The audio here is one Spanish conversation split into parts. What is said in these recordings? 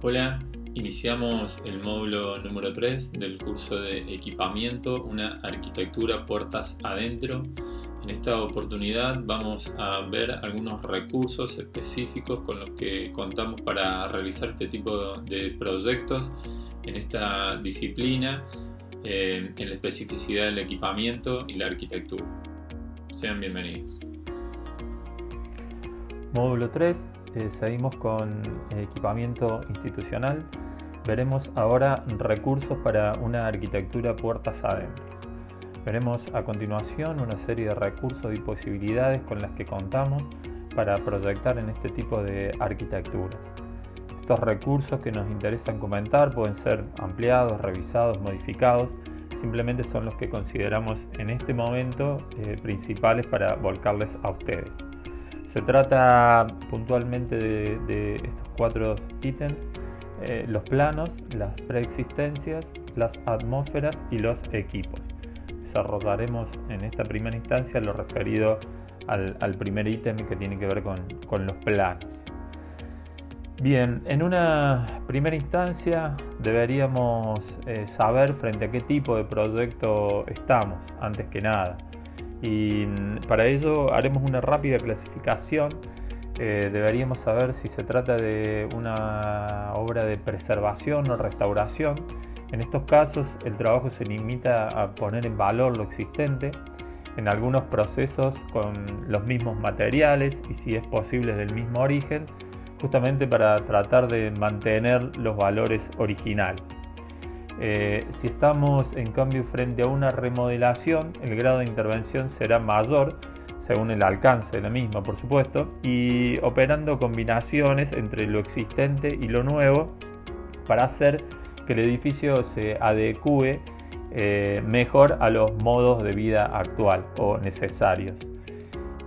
Hola, iniciamos el módulo número 3 del curso de equipamiento, una arquitectura puertas adentro. En esta oportunidad vamos a ver algunos recursos específicos con los que contamos para realizar este tipo de proyectos en esta disciplina, en la especificidad del equipamiento y la arquitectura. Sean bienvenidos. Módulo 3, seguimos con equipamiento institucional. Veremos ahora recursos para una arquitectura puertas adentro. Veremos a continuación una serie de recursos y posibilidades con las que contamos para proyectar en este tipo de arquitecturas. Estos recursos que nos interesan comentar pueden ser ampliados, revisados, modificados. Simplemente son los que consideramos en este momento principales para volcarles a ustedes. Se trata puntualmente de estos 4 ítems: los planos, las preexistencias, las atmósferas y los equipos. Desarrollaremos en esta primera instancia lo referido al primer ítem que tiene que ver con los planos. Bien, en una primera instancia deberíamos saber frente a qué tipo de proyecto estamos, antes que nada. Y para ello haremos una rápida clasificación. Deberíamos saber si se trata de una obra de preservación o restauración. En estos casos el trabajo se limita a poner en valor lo existente, en algunos procesos con los mismos materiales y, si es posible, del mismo origen, justamente para tratar de mantener los valores originales. Si estamos en cambio frente a una remodelación, el grado de intervención será mayor según el alcance de la misma, por supuesto, y operando combinaciones entre lo existente y lo nuevo para hacer que el edificio se adecue mejor a los modos de vida actual o necesarios.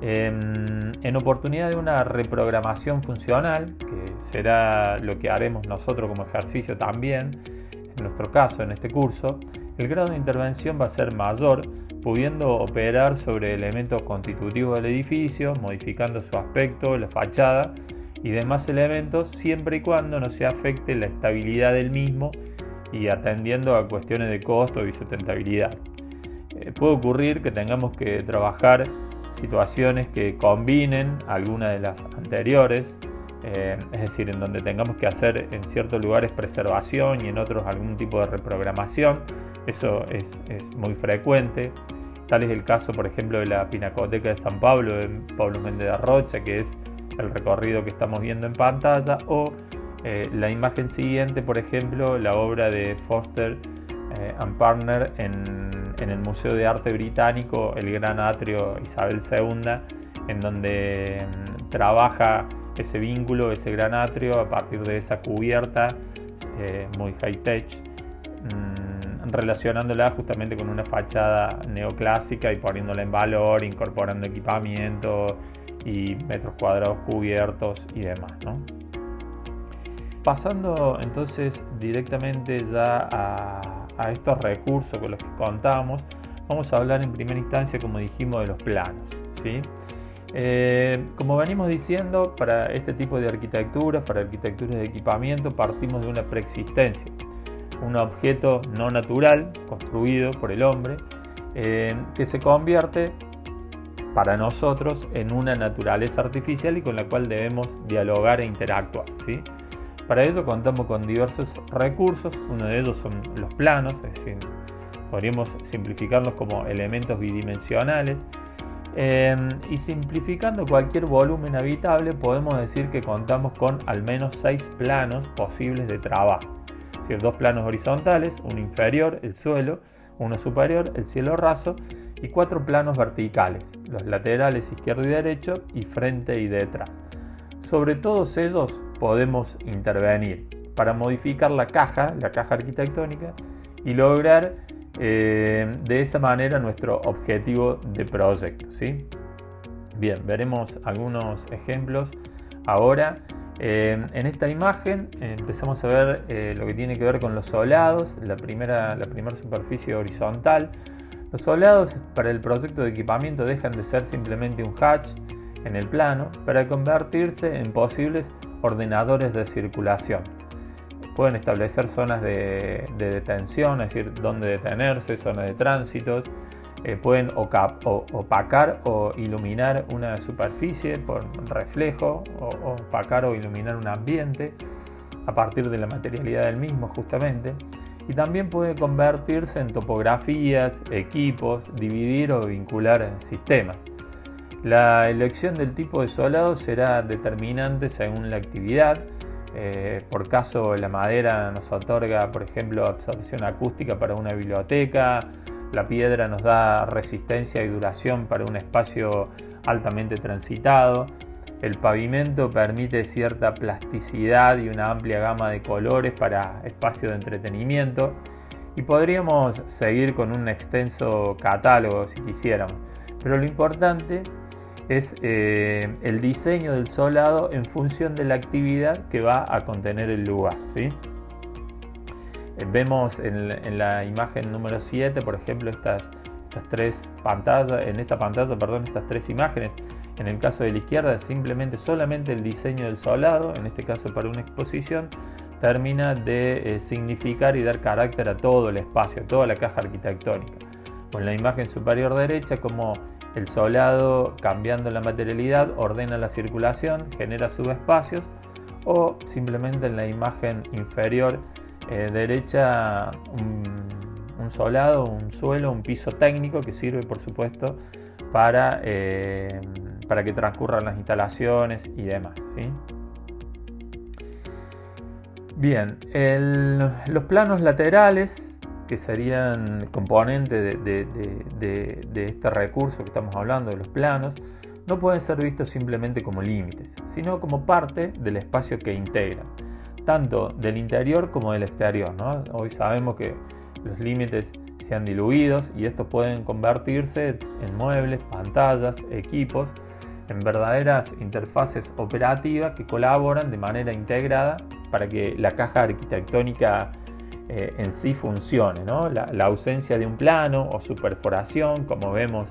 En oportunidad de una reprogramación funcional, que será lo que haremos nosotros como ejercicio también, en nuestro caso, en este curso, el grado de intervención va a ser mayor, pudiendo operar sobre elementos constitutivos del edificio, modificando su aspecto, la fachada y demás elementos, siempre y cuando no se afecte la estabilidad del mismo y atendiendo a cuestiones de costo y sustentabilidad. Puede ocurrir que tengamos que trabajar situaciones que combinen alguna de las anteriores, es decir, en donde tengamos que hacer en ciertos lugares preservación y en otros algún tipo de reprogramación. Eso es muy frecuente. Tal es el caso, por ejemplo, de la Pinacoteca de San Pablo, de Pablo Méndez de Rocha, que es el recorrido que estamos viendo en pantalla, o la imagen siguiente, por ejemplo, la obra de Foster and Partner en el Museo de Arte Británico, el Gran Atrio Isabel II, en donde trabaja ese vínculo, ese gran atrio, a partir de esa cubierta muy high-tech, relacionándola justamente con una fachada neoclásica y poniéndola en valor, incorporando equipamiento y metros cuadrados cubiertos y demás, ¿no? Pasando entonces directamente ya a estos recursos con los que contamos, vamos a hablar en primera instancia, como dijimos, de los planos, ¿sí? Como venimos diciendo, para este tipo de arquitecturas, para arquitecturas de equipamiento, partimos de una preexistencia, un objeto no natural construido por el hombre, que se convierte para nosotros en una naturaleza artificial y con la cual debemos dialogar e interactuar, ¿sí? Para ello contamos con diversos recursos. Uno de ellos son los planos, es decir, podríamos simplificarlos como elementos bidimensionales. Y simplificando cualquier volumen habitable, podemos decir que contamos con al menos 6 planos posibles de trabajo. Es decir, 2 planos horizontales, uno inferior, el suelo, uno superior, el cielo raso, y 4 planos verticales, los laterales izquierdo y derecho, y frente y detrás. Sobre todos ellos podemos intervenir para modificar la caja arquitectónica y lograr de esa manera nuestro objetivo de proyecto, ¿sí? Bien, veremos algunos ejemplos ahora. En esta imagen empezamos a ver lo que tiene que ver con los soldados, la primera superficie horizontal. Los soldados para el proyecto de equipamiento dejan de ser simplemente un hatch en el plano para convertirse en posibles ordenadores de circulación. pueden establecer zonas de detención, es decir, dónde detenerse, zonas de tránsitos, pueden opacar o iluminar una superficie por reflejo, o opacar o iluminar un ambiente a partir de la materialidad del mismo justamente, y también puede convertirse en topografías, equipos, dividir o vincular sistemas. La elección del tipo de solado será determinante según la actividad. Por caso, la madera nos otorga, por ejemplo, absorción acústica para una biblioteca, la piedra nos da resistencia y duración para un espacio altamente transitado, el pavimento permite cierta plasticidad y una amplia gama de colores para espacios de entretenimiento, y podríamos seguir con un extenso catálogo si quisiéramos, pero lo importante es el diseño del solado en función de la actividad que va a contener el lugar, ¿sí? Vemos en la imagen número 7, por ejemplo, estas tres imágenes. En el caso de la izquierda, solamente el diseño del solado, en este caso para una exposición, termina de significar y dar carácter a todo el espacio, a toda la caja arquitectónica. O en la imagen superior derecha, como el solado, cambiando la materialidad, ordena la circulación, genera subespacios, o simplemente en la imagen inferior derecha, un solado, un suelo, un piso técnico que sirve, por supuesto, para que transcurran las instalaciones y demás, ¿sí? Bien, los planos laterales, que serían componentes de este recurso que estamos hablando, de los planos, no pueden ser vistos simplemente como límites, sino como parte del espacio que integran, tanto del interior como del exterior, ¿no? Hoy sabemos que los límites se han diluido y estos pueden convertirse en muebles, pantallas, equipos, en verdaderas interfaces operativas que colaboran de manera integrada para que la caja arquitectónica en sí funcione, ¿no? La ausencia de un plano o su perforación, como vemos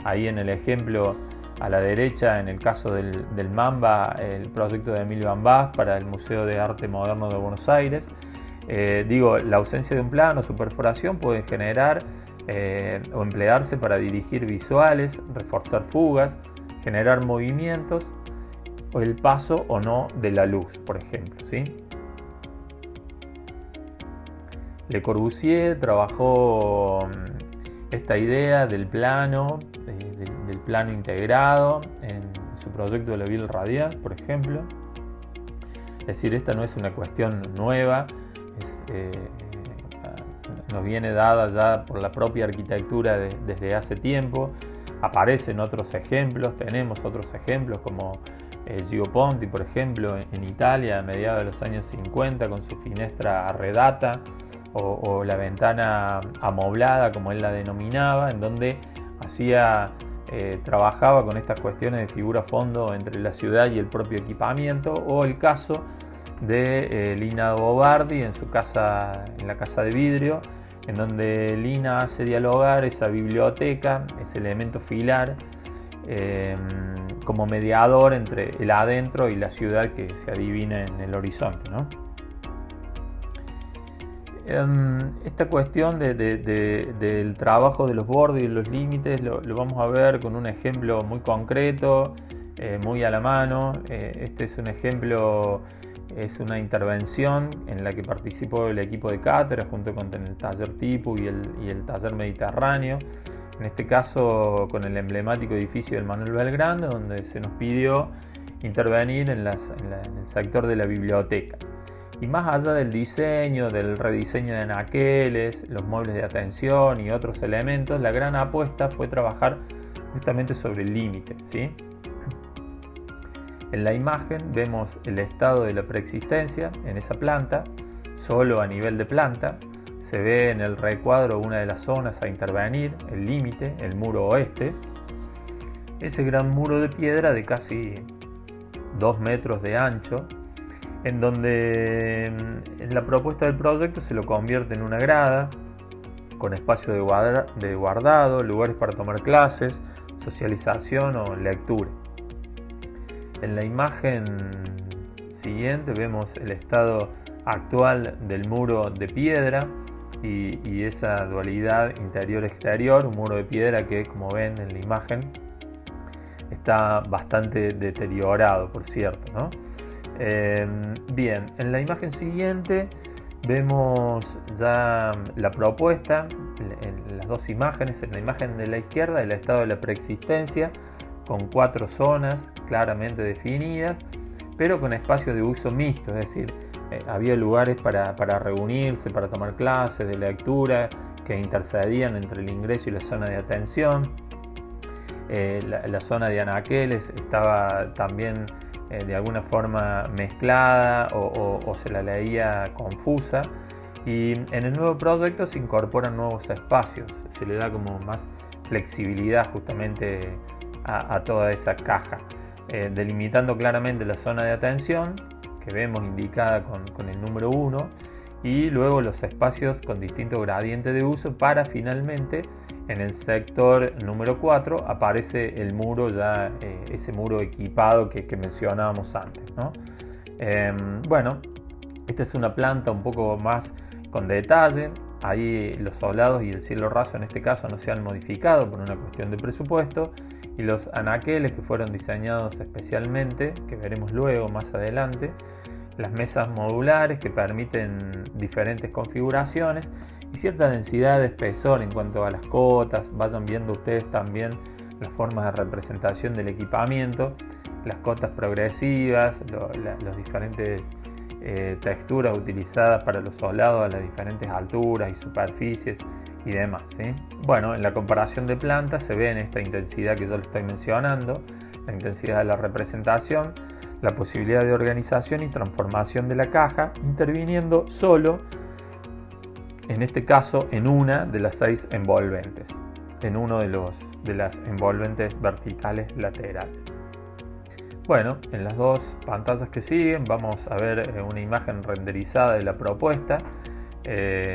ahí en el ejemplo a la derecha, en el caso del Mamba, el proyecto de Emilio Ambás para el Museo de Arte Moderno de Buenos Aires. La ausencia de un plano o su perforación puede generar o emplearse para dirigir visuales, reforzar fugas, generar movimientos o el paso o no de la luz, por ejemplo, ¿sí? Le Corbusier trabajó esta idea del plano integrado en su proyecto de la Ville Radiante, por ejemplo. Es decir, esta no es una cuestión nueva, nos viene dada ya por la propia arquitectura desde hace tiempo. Aparecen otros ejemplos, tenemos otros ejemplos como Gio Ponti, por ejemplo, en Italia a mediados de los años 50 con su finestra arredata o la ventana amoblada, como él la denominaba, en donde trabajaba con estas cuestiones de figura-fondo entre la ciudad y el propio equipamiento, o el caso de Lina Bobardi en la casa de vidrio, en donde Lina hace dialogar esa biblioteca, ese elemento filar, como mediador entre el adentro y la ciudad que se adivina en el horizonte, ¿no? Esta cuestión del trabajo de los bordes y los límites lo vamos a ver con un ejemplo muy concreto, muy a la mano. Este es un ejemplo, es una intervención en la que participó el equipo de cátedra junto con el taller Tipu y el taller Mediterráneo, en este caso con el emblemático edificio del Manuel Belgrano, donde se nos pidió intervenir en el sector de la biblioteca. Y más allá del diseño, del rediseño de anaqueles, los muebles de atención y otros elementos, la gran apuesta fue trabajar justamente sobre el límite, ¿sí? En la imagen vemos el estado de la preexistencia en esa planta, solo a nivel de planta. Se ve en el recuadro una de las zonas a intervenir, el límite, el muro oeste. Ese gran muro de piedra de casi 2 metros de ancho, en donde en la propuesta del proyecto se lo convierte en una grada, con espacio de guardado, lugares para tomar clases, socialización o lectura. En la imagen siguiente vemos el estado actual del muro de piedra y esa dualidad interior-exterior, un muro de piedra que, como ven en la imagen, está bastante deteriorado, por cierto, ¿no? Bien, en la imagen siguiente vemos ya la propuesta en las dos imágenes. En la imagen de la izquierda, el estado de la preexistencia, con 4 zonas claramente definidas, pero con espacios de uso mixto, es decir, había lugares para reunirse, para tomar clases de lectura que intercedían entre el ingreso y la zona de atención. La zona de anaqueles estaba también de alguna forma mezclada o se la leía confusa, y en el nuevo proyecto se incorporan nuevos espacios, se le da como más flexibilidad justamente a toda esa caja, delimitando claramente la zona de atención que vemos indicada con el número 1, y luego los espacios con distinto gradiente de uso para finalmente en el sector número 4 aparece el muro ya, ese muro equipado que mencionábamos antes, ¿no? Bueno, esta es una planta un poco más con detalle. Ahí los soldados y el cielo raso en este caso no se han modificado por una cuestión de presupuesto, y los anaqueles que fueron diseñados especialmente, que veremos luego más adelante, las mesas modulares que permiten diferentes configuraciones y cierta densidad de espesor en cuanto a las cotas. Vayan viendo ustedes también las formas de representación del equipamiento, las cotas progresivas, las diferentes texturas utilizadas para los soldados a las diferentes alturas y superficies y demás, ¿sí? Bueno, en la comparación de plantas se ve en esta intensidad que yo les estoy mencionando, la intensidad de la representación, la posibilidad de organización y transformación de la caja, interviniendo solo, en este caso, en una de las 6 envolventes, en uno de las envolventes verticales laterales. Bueno, en las dos pantallas que siguen vamos a ver una imagen renderizada de la propuesta,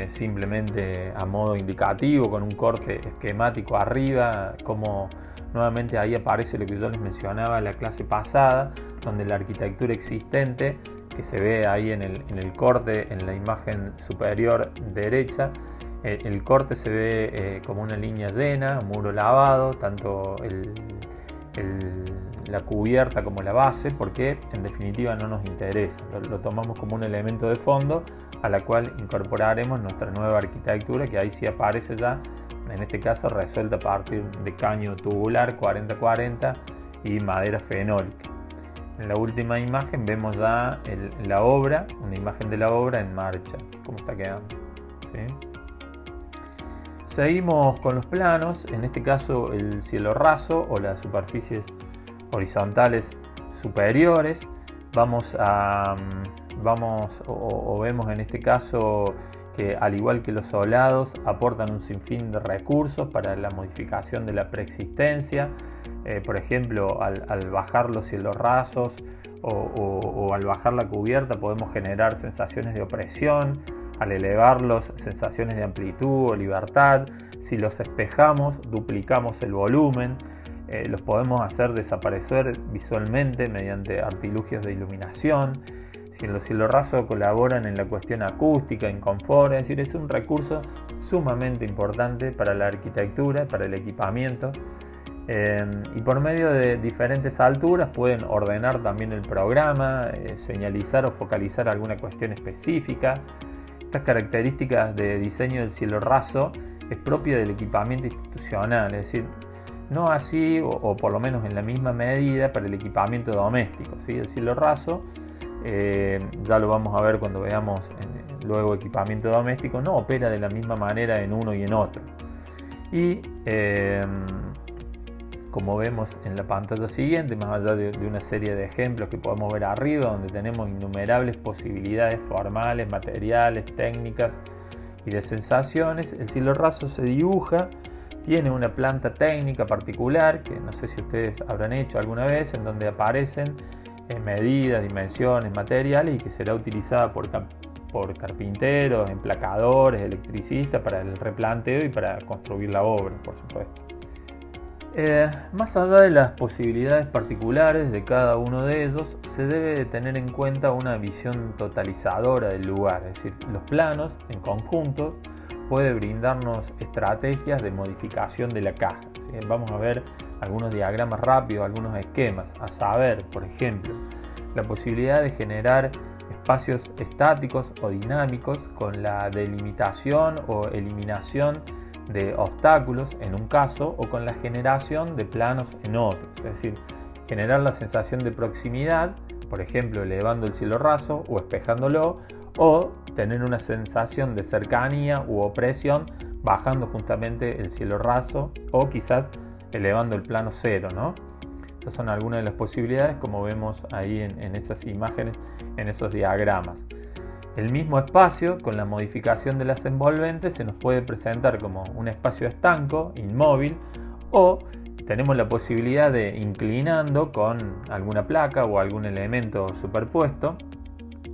simplemente a modo indicativo, con un corte esquemático arriba, como nuevamente ahí aparece lo que yo les mencionaba en la clase pasada, donde la arquitectura existente, que se ve ahí en el corte, en la imagen superior derecha, el corte se ve como una línea llena, un muro lavado, tanto la cubierta como la base, porque en definitiva no nos interesa, lo tomamos como un elemento de fondo a la cual incorporaremos nuestra nueva arquitectura, que ahí sí aparece ya, en este caso resuelta a partir de caño tubular 40-40 y madera fenólica. En la última imagen vemos ya la obra, una imagen de la obra en marcha, cómo está quedando, ¿sí? Seguimos con los planos, en este caso el cielo raso o las superficies horizontales superiores. Vemos en este caso que, al igual que los solados, aportan un sinfín de recursos para la modificación de la preexistencia. Por ejemplo, al bajar los cielos rasos o al bajar la cubierta podemos generar sensaciones de opresión, al elevarlos sensaciones de amplitud o libertad. Si los espejamos, duplicamos el volumen. Los podemos hacer desaparecer visualmente mediante artilugios de iluminación. Si los cielos rasos colaboran en la cuestión acústica, en confort, es decir, es un recurso sumamente importante para la arquitectura, para el equipamiento. Y por medio de diferentes alturas pueden ordenar también el programa, señalizar o focalizar alguna cuestión específica. Estas características de diseño del cielo raso es propia del equipamiento institucional, es decir, no así o por lo menos en la misma medida para el equipamiento doméstico, ¿sí? El cielo raso, ya lo vamos a ver cuando veamos luego equipamiento doméstico, no opera de la misma manera en uno y en otro. Y como vemos en la pantalla siguiente, más allá de una serie de ejemplos que podemos ver arriba, donde tenemos innumerables posibilidades formales, materiales, técnicas y de sensaciones, el cielo raso se dibuja, tiene una planta técnica particular, que no sé si ustedes habrán hecho alguna vez, en donde aparecen medidas, dimensiones, materiales, y que será utilizada por carpinteros, emplacadores, electricistas para el replanteo y para construir la obra, por supuesto. Más allá de las posibilidades particulares de cada uno de ellos, se debe tener en cuenta una visión totalizadora del lugar, es decir, los planos en conjunto pueden brindarnos estrategias de modificación de la caja. ¿Sí? Vamos a ver algunos diagramas rápidos, algunos esquemas, a saber, por ejemplo, la posibilidad de generar espacios estáticos o dinámicos con la delimitación o eliminación de obstáculos en un caso o con la generación de planos en otros, es decir, generar la sensación de proximidad, por ejemplo elevando el cielo raso o espejándolo, o tener una sensación de cercanía u opresión bajando justamente el cielo raso o quizás elevando el plano cero, ¿no? Esas son algunas de las posibilidades, como vemos ahí en esas imágenes, en esos diagramas. El mismo espacio, con la modificación de las envolventes, se nos puede presentar como un espacio estanco, inmóvil, o tenemos la posibilidad de, inclinando con alguna placa o algún elemento superpuesto,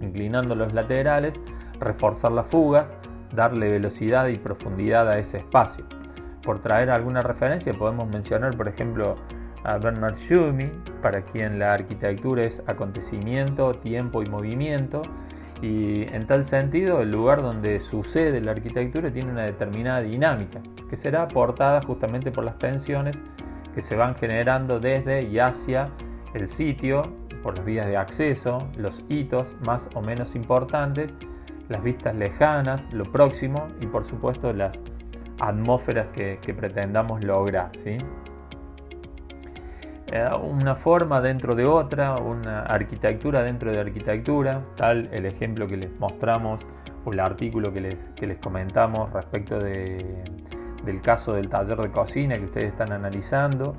inclinando los laterales, reforzar las fugas, darle velocidad y profundidad a ese espacio. Por traer alguna referencia, podemos mencionar, por ejemplo, a Bernard Tschumi, para quien la arquitectura es acontecimiento, tiempo y movimiento. Y en tal sentido, el lugar donde sucede la arquitectura tiene una determinada dinámica, que será aportada justamente por las tensiones que se van generando desde y hacia el sitio, por las vías de acceso, los hitos más o menos importantes, las vistas lejanas, lo próximo y por supuesto las atmósferas que pretendamos lograr, ¿sí? Una forma dentro de otra, una arquitectura dentro de arquitectura, tal el ejemplo que les mostramos o el artículo que les comentamos respecto del caso del taller de cocina que ustedes están analizando,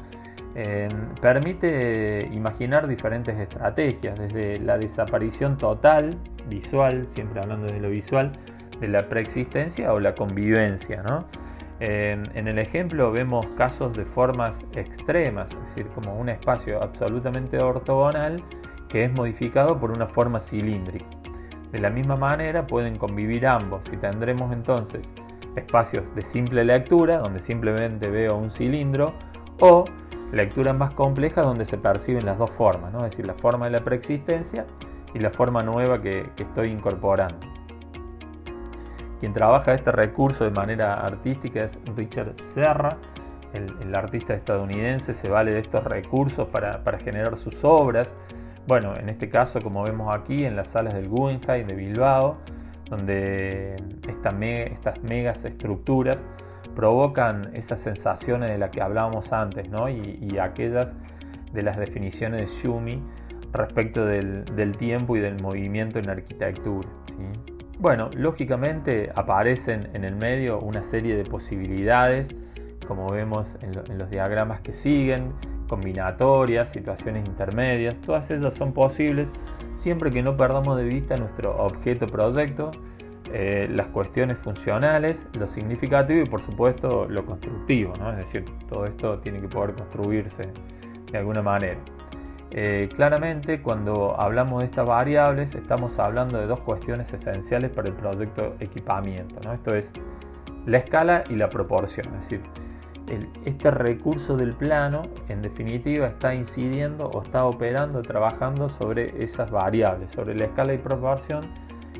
permite imaginar diferentes estrategias, desde la desaparición total, visual, siempre hablando de lo visual, de la preexistencia o la convivencia, ¿no? En el ejemplo vemos casos de formas extremas, es decir, como un espacio absolutamente ortogonal que es modificado por una forma cilíndrica. De la misma manera pueden convivir ambos y tendremos entonces espacios de simple lectura, donde simplemente veo un cilindro, o lecturas más complejas donde se perciben las dos formas, ¿no? Es decir, la forma de la preexistencia y la forma nueva que estoy incorporando. Quien trabaja este recurso de manera artística es Richard Serra, el artista estadounidense. Se vale de estos recursos para generar sus obras. Bueno, en este caso, como vemos aquí, en las salas del Guggenheim de Bilbao, donde estas megas estructuras provocan esas sensaciones de las que hablábamos antes, ¿no? y aquellas de las definiciones de Tschumi respecto del tiempo y del movimiento en arquitectura, ¿sí? Bueno, lógicamente aparecen en el medio una serie de posibilidades, como vemos en los diagramas que siguen, combinatorias, situaciones intermedias. Todas ellas son posibles siempre que no perdamos de vista nuestro objeto proyecto, las cuestiones funcionales, lo significativo y por supuesto lo constructivo, ¿no? Es decir, todo esto tiene que poder construirse de alguna manera. Claramente, cuando hablamos de estas variables, estamos hablando de dos cuestiones esenciales para el proyecto equipamiento, ¿no? Esto es la escala y la proporción. Es decir, este recurso del plano, en definitiva, está incidiendo o está operando, trabajando sobre esas variables, sobre la escala y proporción,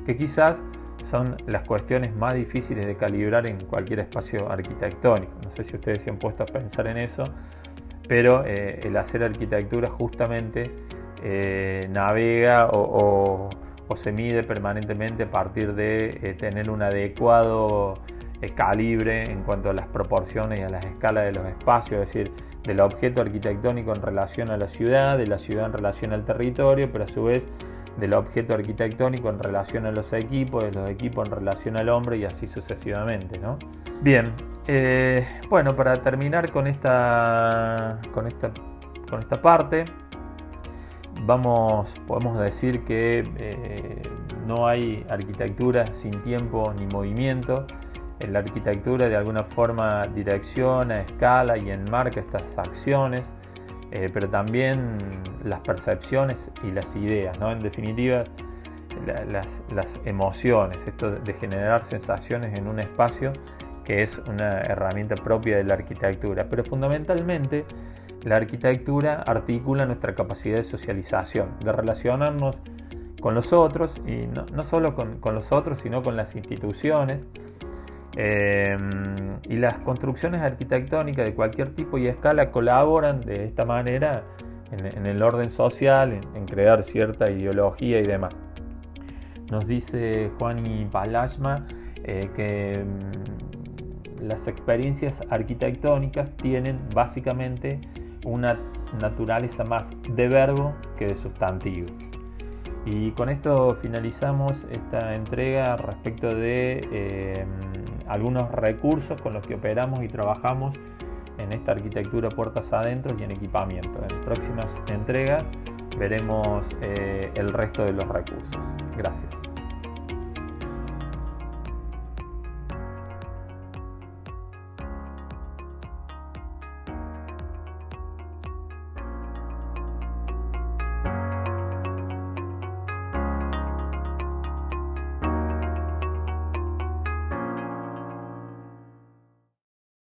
que quizás son las cuestiones más difíciles de calibrar en cualquier espacio arquitectónico. No sé si ustedes se han puesto a pensar en eso, pero el hacer arquitectura justamente navega o se mide permanentemente a partir de tener un adecuado calibre en cuanto a las proporciones y a las escalas de los espacios, es decir, del objeto arquitectónico en relación a la ciudad, de la ciudad en relación al territorio, pero a su vez del objeto arquitectónico en relación a los equipos, de los equipos en relación al hombre y así sucesivamente, ¿no? Bien, bueno, para terminar con esta parte, podemos decir que no hay arquitectura sin tiempo ni movimiento. La arquitectura de alguna forma direcciona, escala y enmarca estas acciones, pero también las percepciones y las ideas, ¿no? En definitiva, las emociones, esto de generar sensaciones en un espacio que es una herramienta propia de la arquitectura, pero fundamentalmente la arquitectura articula nuestra capacidad de socialización, de relacionarnos con los otros, y no solo con los otros, sino con las instituciones. Y las construcciones arquitectónicas de cualquier tipo y escala colaboran de esta manera en el orden social, en crear cierta ideología y demás. Nos dice Juani Palashma que las experiencias arquitectónicas tienen básicamente una naturaleza más de verbo que de sustantivo. Y con esto finalizamos esta entrega respecto de algunos recursos con los que operamos y trabajamos en esta arquitectura puertas adentro y en equipamiento. En próximas entregas veremos el resto de los recursos. Gracias.